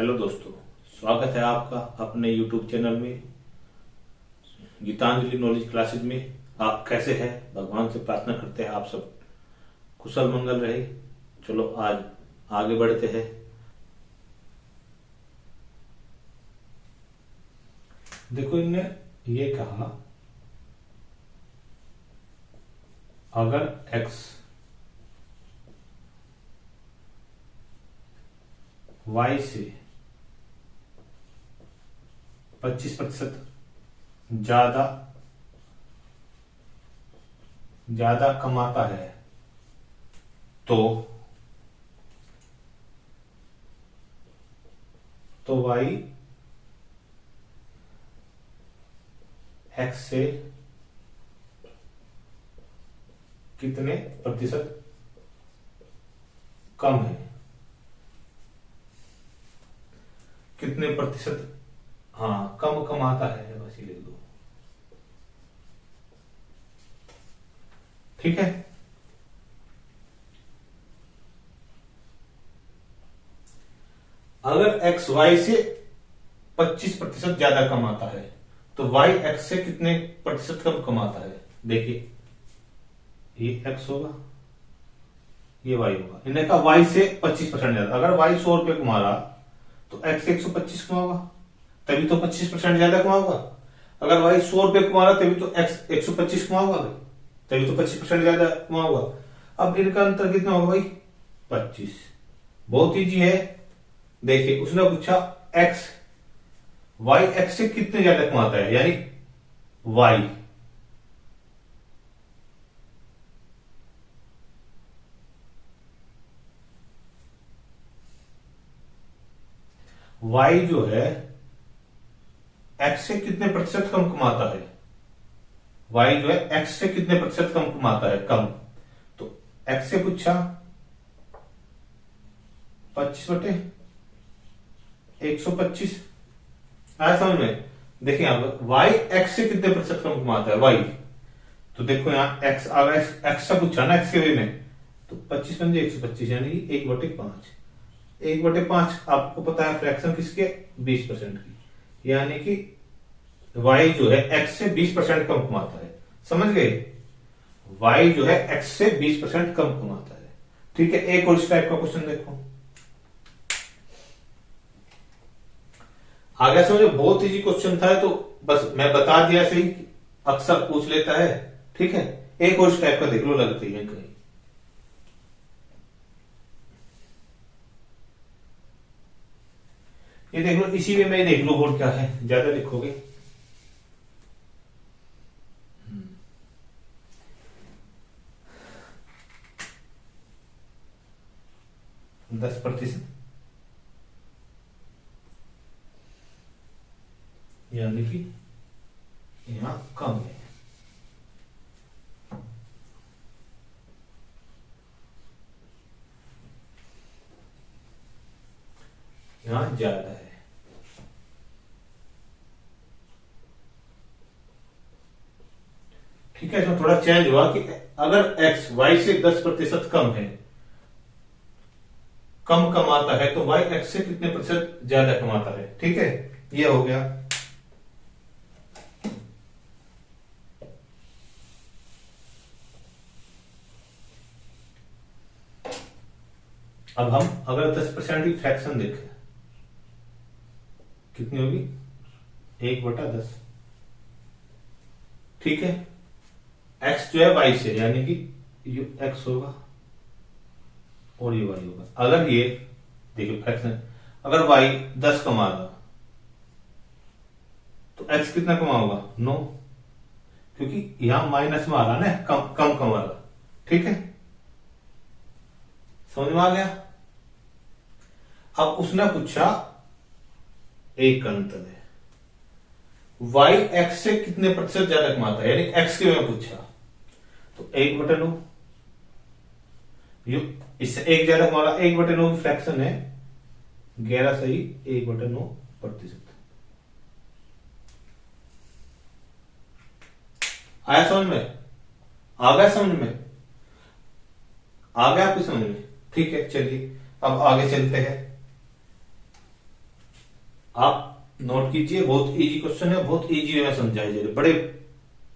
Hello दोस्तों, स्वागत है आपका अपने YouTube चैनल में गीतांजलि नॉलेज क्लासेज में। आप कैसे हैं? भगवान से प्रार्थना करते हैं आप सब कुशल मंगल रहे। चलो आज आगे बढ़ते हैं। देखो, इनने ये कहा अगर x y से 25% ज्यादा कमाता है तो y x से कितने प्रतिशत कम है? कितने प्रतिशत कम कमाता है, बस ये लिख दो। ठीक है। अगर x y से 25% ज्यादा कमाता है तो y x से कितने प्रतिशत कम कमाता है? देखिए, ये x होगा, ये y होगा। इन्हें कहा y से 25% ज्यादा। अगर y 100 रुपए कमा रहा तो x 125 कमाओगा, तभी तो 25% ज्यादा कमाओगा। अगर y 100 रुपए कमा रहा तभी तो x 125 कमाओगा, तभी तो 25% ज्यादा कमाओगा। अब इनका अंतर कितना होगा भाई? 25। बहुत इजी है। देखिए, उसने पूछा x y x से कितने ज्यादा कमाता है, यानी y जो है x से कितने प्रतिशत कम कमाता है? y जो है x से कितने प्रतिशत कम कमाता है? कम। तो x से पूछा 25/125 आया समझ में? देखिए यहां पर y x से कितने प्रतिशत कम कमाता है? y तो देखो यहां x अगर x से पूछा ना, x के वे में, तो 25 पंजे 125 यानी 1/5। 1/5 आपको पता है फ्रैक्शन किसके? 20% की, यानी कि y जो है x से 20% कम कमाता है। समझ गए? y जो है x से 20% कम कमाता है। ठीक है। एक और इस टाइप का क्वेश्चन देखो, आगे समझो। बहुत इजी क्वेश्चन था, तो बस मैं बता दिया, सही अक्सर पूछ लेता है। ठीक है। एक और इस टाइप का देख लो, लगती है कहीं। ये देख लो, इसी वे में देख लो बोर्ड क्या है, ज्यादा लिखोगे। 10% यानी कि यहां कम है, यहां ज्यादा है। ठीक है। इसमें थोड़ा चेंज हुआ कि अगर x y से 10% कम है, कम कमाता है, तो y x से कितने प्रतिशत ज्यादा कमाता है। ठीक है, ये हो गया। अब हम अगर 10% की फ्रैक्शन देखें, कितनी होगी? 1/10। ठीक है। x जो है y से, यानी कि ये x होगा और ये y होगा। अगर ये देखिए फ्रैक्शन, अगर y 10 कमा रहा तो x कितना कमाओगा? 9, क्योंकि यहां माइनस में आ रहा ना, कम कम कमा रहा। ठीक है, समझ में आ गया? अब उसने पूछा एक अंतर है, y x से कितने प्रतिशत ज्यादा कमाता है, यानी x के में पूछा, तो 1/9। इससे एक ज्यादा कमा रहा, 1/9 की फ्रैक्शन है 11 सही 1/9%। आया समझ में? आ गया समझ में? आ गया आपकी समझ में? ठीक है, चलिए अब आगे चलते हैं। आप नोट कीजिए, बहुत इजी क्वेश्चन है, बहुत इजी वे में समझाए जा रहे, बड़े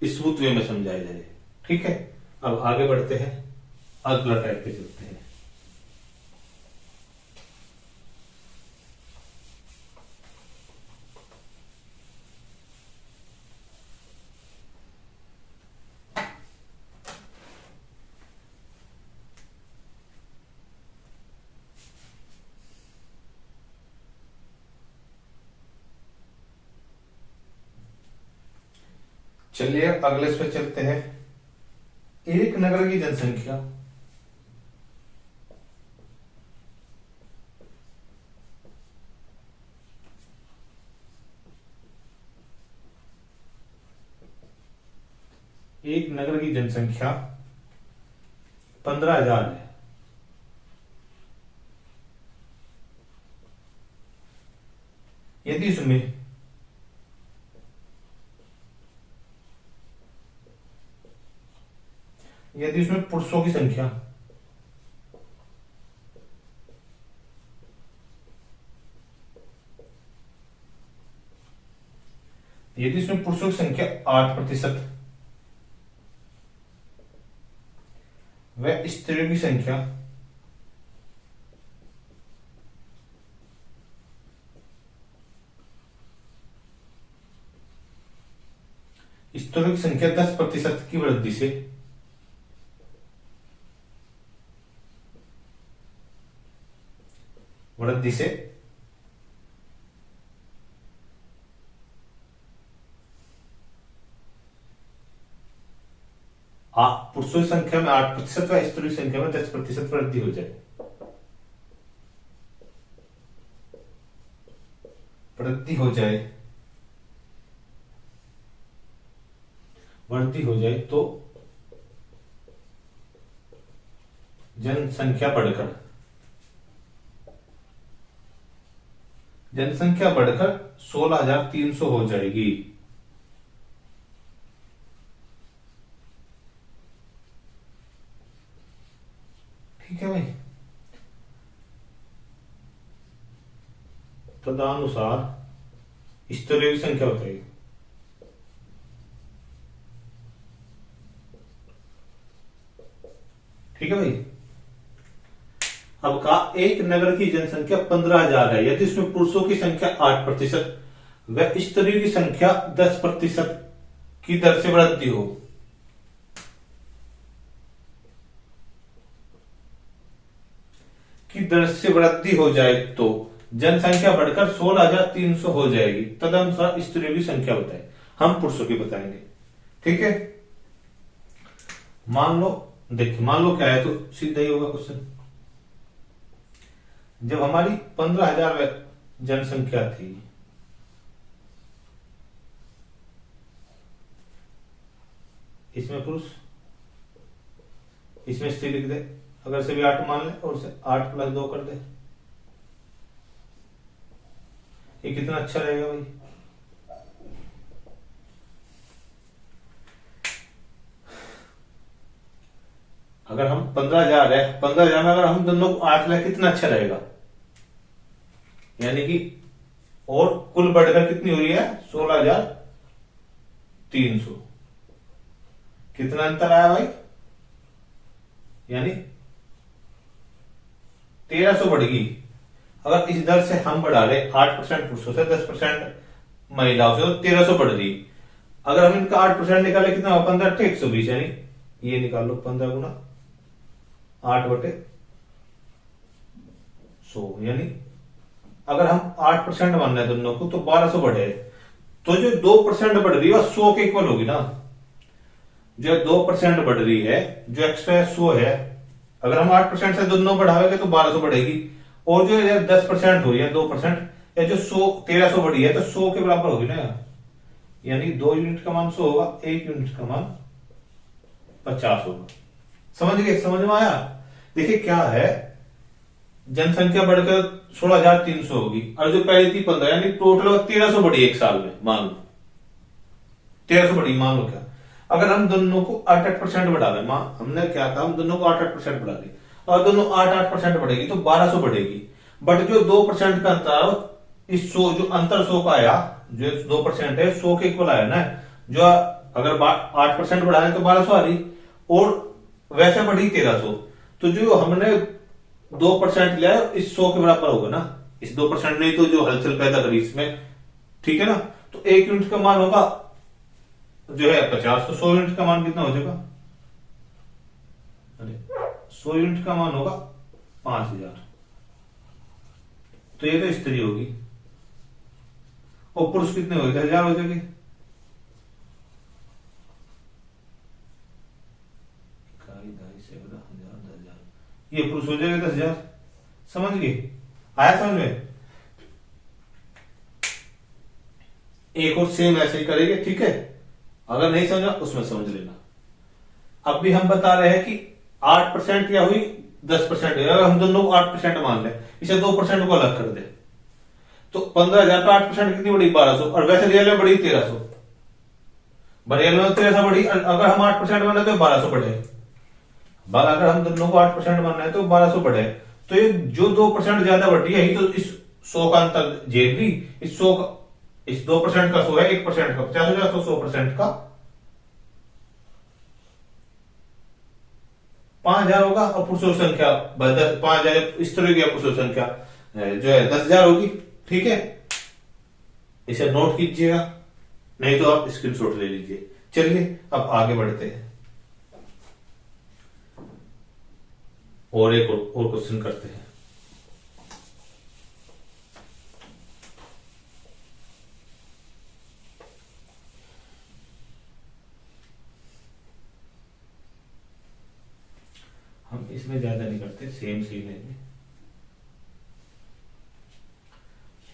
स्मूथ वे में समझाए जा रहे। ठीक है, अब आगे बढ़ते हैं, अगला टाइप पे चलते हैं। चलिए अगले पे चलते हैं। एक नगर की जनसंख्या एक नगर की जनसंख्या 15,000 है। यदि उसमें पुरुषों की संख्या यदि इसमें पुरुषों की संख्या 8% व स्त्रियों की संख्या 10% की वृद्धि से पुरुषों की संख्या में 8% व स्त्रियों की संख्या में 10% वृद्धि हो जाए, वृद्धि हो जाए तो जनसंख्या बढ़कर 16,300 हो जाएगी। ठीक है भाई, तदनुसार स्त्रियों की संख्या बताइए। ठीक है भाई, अब कहा एक नगर की जनसंख्या 15,000 है, यदि इसमें पुरुषों की संख्या 8% व स्त्रियों की संख्या 10% की दर से वृद्धि हो, जाए तो जनसंख्या बढ़कर 16,300 हो जाएगी। तदनुसार स्त्रियों की संख्या बताए, हम पुरुषों की बताएंगे। ठीक है, मान लो क्या है, तो सीधा ही होगा क्वेश्चन। जब हमारी 15,000 जनसंख्या थी, इसमें पुरुष इसमें स्त्री लिख दे, अगर से भी 8 मान ले और से 8 + 2 कर दे, ये कितना अच्छा रहेगा भाई। अगर हम 15,000 है, 15,000 में अगर हम दोनों को 8 लाख, कितना अच्छा रहेगा। यानी कि और कुल बढ़कर कितनी हो रही है, 16,300। कितना अंतर आया भाई, यानी 1300 बढ़ेगी। अगर इस दर से हम बढ़ा रहे 8% पुरुषों से, 10% महिलाओं से, तो 1300 बढ़ रही। अगर हम इनका 8% निकाले, कितना होगा, 15 × 120, यानी ये निकाल लो, 15 × 8/100, यानी अगर हम 8% मान रहे हैं दोनों को, तो 1200 बढ़े। तो जो 2% बढ़ रही है, 100 के इक्वल होगी ना। जो 2% बढ़ रही है, जो एक्स्ट्रा 100 है, अगर हम 8% से दोनों बढ़ावेंगे तो 1200 बढ़ेगी। और जो 10% हो रही है, 2%, या जो 1300 बढ़ी है, तो 100 के बराबर होगी ना, यानी 2 यूनिट का मान 100 होगा, 1 यूनिट का मान 50 होगा। समझ गए, समझ में आया। देखिए क्या है, जनसंख्या बढ़कर 16,300 होगी, और जो पहले थी 15, यानी टोटल 1300 बढ़ी एक साल में। मान लो 1300 बढ़ी, मान लो क्या, अगर हम दोनों को 8% बढ़ा रहे, हमने क्या कहा, हम दोनों को 8% बढ़ा रहे, और दोनों 8% बढ़ेगी, तो 1200 बढ़ेगी। बट जो 2% का अंतर इस 100 जो अंतर 100 का आया, जो 2% है 100 के इक्वल आया ना, जो अगर 8% बढ़ाए तो 1200 आ रही, और वैसे बढ़ी 1300, तो जो हमने 2% लिया है इस 100 के बराबर होगा ना, इस 2% ने तो जो हलचल पैदा करी इसमें, ठीक है ना। तो 1 यूनिट का मान होगा जो है 50, तो 100 यूनिट का मान कितना हो जाएगा, अरे 100 यूनिट का मान होगा 5000। तो ये तो स्त्री होगी, और पुरुष कितने हो गए, 10,000 हो जाएंगे। ये पुरुष हो जाएगा 10,000, समझ गए, आया समझ में। एक और सेम ऐसे ही करेंगे, ठीक है, अगर नहीं समझा उसमें समझ लेना। अब भी हम बता रहे हैं कि 8% या हुई 10%, अगर हम दोनों को 8% मान लें, इसे 2% को अलग कर दे, तो 15,000 का 8% कितनी बड़ी, 1200, और वैसे रियल में बड़ी 1300, रियल में 1300 बड़ी, अगर हम 8% माने तो 1200 बढ़े, अगर हम दोनों को 8% मानना है तो 1200 बढ़े, तो ये जो 2% ज्यादा बढ़ी है यही तो इस 100 का अंतर झेल ली, इस 100 का, इस 2% का 100 है, 1% का 50,000, तो 100% का 5,000 होगा, और पुरुषों की संख्या 5,000 इस तरह की पुरुषों की संख्या जो है 10,000 होगी, ठीक है। इसे नोट कीजिएगा, नहीं तो आप स्क्रीनशॉट ले लीजिए। चलिए अब आगे बढ़ते हैं, और एक और क्वेश्चन करते हैं। हम इसमें ज्यादा नहीं करते, सेम सी लेंगे।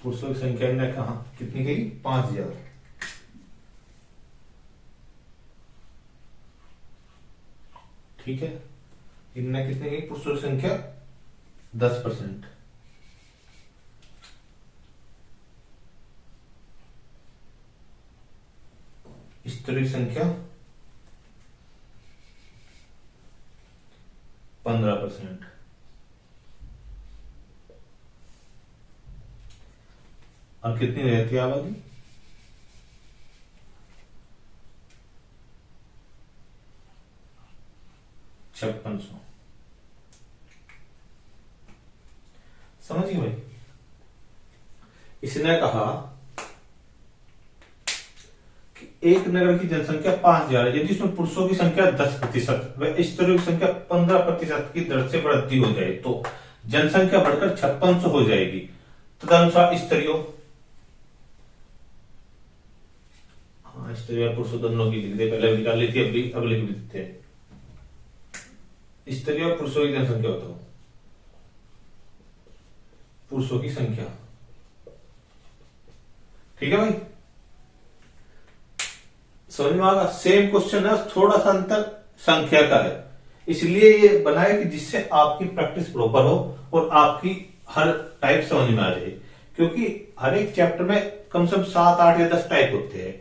पुरुषों की संख्या ने कहा कितनी गई, 5,000, ठीक है। इनने कितनी गई, पुरुषों की संख्या 10%, स्त्री संख्या 15%, और कितनी रहती है आबादी, 5600। समझिए भाई, इसने कहा कि एक नगर की जनसंख्या 5,000 है, यदि इसमें पुरुषों की संख्या 10% व स्त्रियों की संख्या 15% की दर से बढ़ती हो जाए तो जनसंख्या बढ़कर 5600 हो जाएगी। तदनुसार स्त्रियों, हाँ स्त्रियों पुरुषों दोनों की लिख दे, पहले निकाल ली थी, अभी अब लिख देते हैं। स्त्रियों और पुरुषों की जनसंख्या बताओ, पुरुषों की संख्या, ठीक है भाई, समझ में आएगा। सेम क्वेश्चन है, थोड़ा सा अंतर संख्या का है, इसलिए ये बनाया कि जिससे आपकी प्रैक्टिस प्रॉपर हो और आपकी हर टाइप समझ में आ जाए, क्योंकि हर एक चैप्टर में कम से कम 7, 8 या 10 टाइप होते हैं।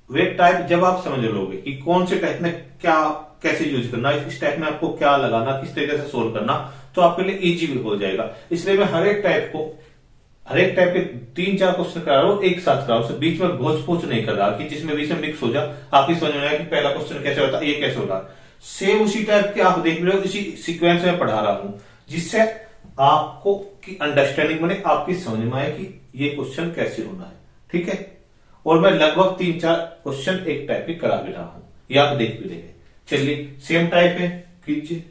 वे टाइप जब आप समझ लोगे कि कौन से टाइप में क्या कैसे यूज करना, इस टाइप में आपको क्या लगाना, किस तरीके से सोल्व करना, तो आपके लिए इजी भी हो जाएगा। इसलिए मैं हर एक टाइप के 3-4 क्वेश्चन करा रहा हूं, एक साथ करा रहा हूं, बीच में घोच पोच नहीं कर रहा कि जिसमें बीच में मिक्स हो जा, आपकी समझ में आया कि पहला क्वेश्चन कैसे होता है, ये कैसे होता है। सेम उसी टाइप के आप देख रहे हो, इसी सीक्वेंस में पढ़ा रहा हूं, जिससे आपको की अंडरस्टैंडिंग बने, आपकी समझ में आए कि ये क्वेश्चन कैसे होना है, ठीक है। और मैं लगभग 3-4 क्वेश्चन एक टाइप के करा भी रहा हूं, ये आप देख भी रहे हैं। चलिए सेम टाइप है, कीजिए।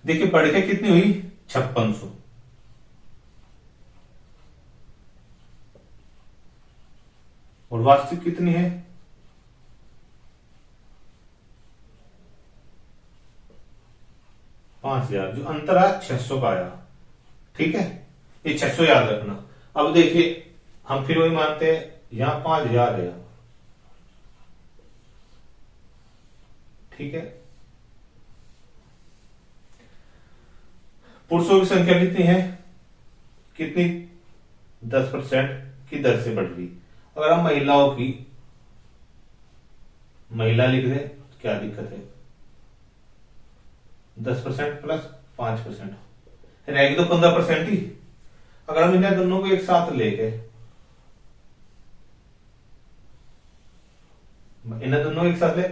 देखिए बढ़ कितनी हुई, 5600, और वास्तविक कितनी है, 5,000, जो अंतर आया 600 का आया, ठीक है, ये 600 याद रखना। अब देखिए हम फिर वही मानते हैं, यहां 5,000 है, ठीक है। पुरुषों की संख्या कितनी है, कितनी, 10% की दर से बढ़ रही। अगर हम महिला लिख दें तो क्या दिक्कत है, 10% प्लस 5%, रहेगी तो 15% ही। अगर हम इन्हें दोनों को एक साथ ले गए, इन्हें दोनों एक साथ ले,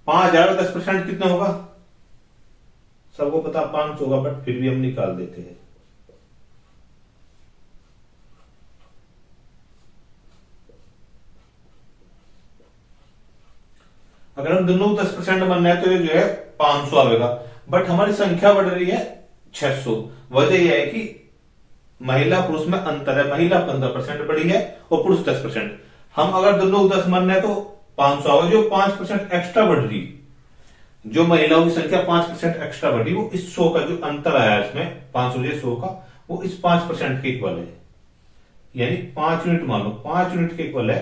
5,000 10% कितना होगा? सबको पता 500 होगा, बट फिर भी हम निकाल देते हैं। अगर हम दोनों को 10% मानना है तो ये जो है 500 आएगा, बट हमारी संख्या बढ़ रही है 600। वजह यह है कि महिला पुरुष में अंतर है, महिला 15% बढ़ी है और पुरुष 10%। हम अगर दोनों को 10 मानना है तो 500 आएगा, जो 5% एक्स्ट्रा बढ़ रही, जो महिलाओं की संख्या 5% एक्स्ट्रा बढ़ी, वो इस 100 का जो अंतर आया इसमें 500 से 100 का, वो इस 5% के इक्वल है। यानी 5 यूनिट मान लो, 5 यूनिट के इक्वल है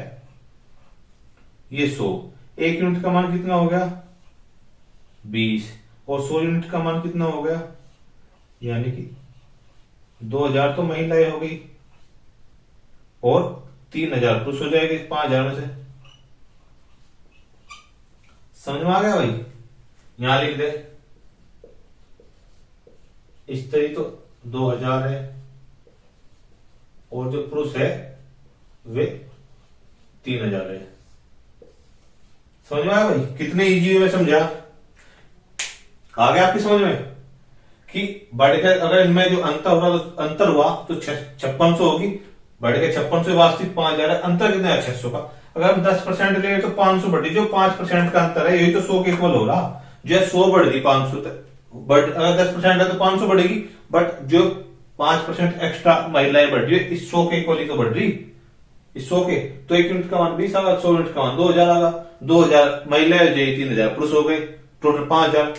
ये 100। 1 यूनिट का मान कितना हो गया? 20। और 100 यूनिट का मान कितना हो गया? यानी कि 2,000 तो महिलाएं हो गई और 3,000 पुरुष हो जाएंगे 5,000 में से। समझ में आ गया भाई? यहां लिख दे, स्त्री तो 2,000 है और जो पुरुष है वे 3,000 है। समझ में आया भाई? कितने इजी में समझा? आ गया आपकी समझ में कि बढ़कर अगर इनमें जो अंतर हुआ तो 5600 होगी, बढ़ के 5600 वास्तविक 5,000 है, अंतर कितना है? 600 का। अगर हम 10% ले तो 500 बढ़ी, जो 5% का अंतर है यही तो 100 के इक्वल हो रहा। जो 100 बढ़ गई 500 अगर 10% है तो 500 बढ़ेगी, बट जो 5% एक्स्ट्रा महिलाएं बढ़ रही है इस 100 के इक्वल ही तो बढ़ रही, इस 100 के। तो 1 यूनिट का मान 20 आगा, 100 यूनिट का मान 2,000 आगा। 2,000 महिलाएं हो जाएगी, 3,000 पुरुष हो गए, टोटल 5,000।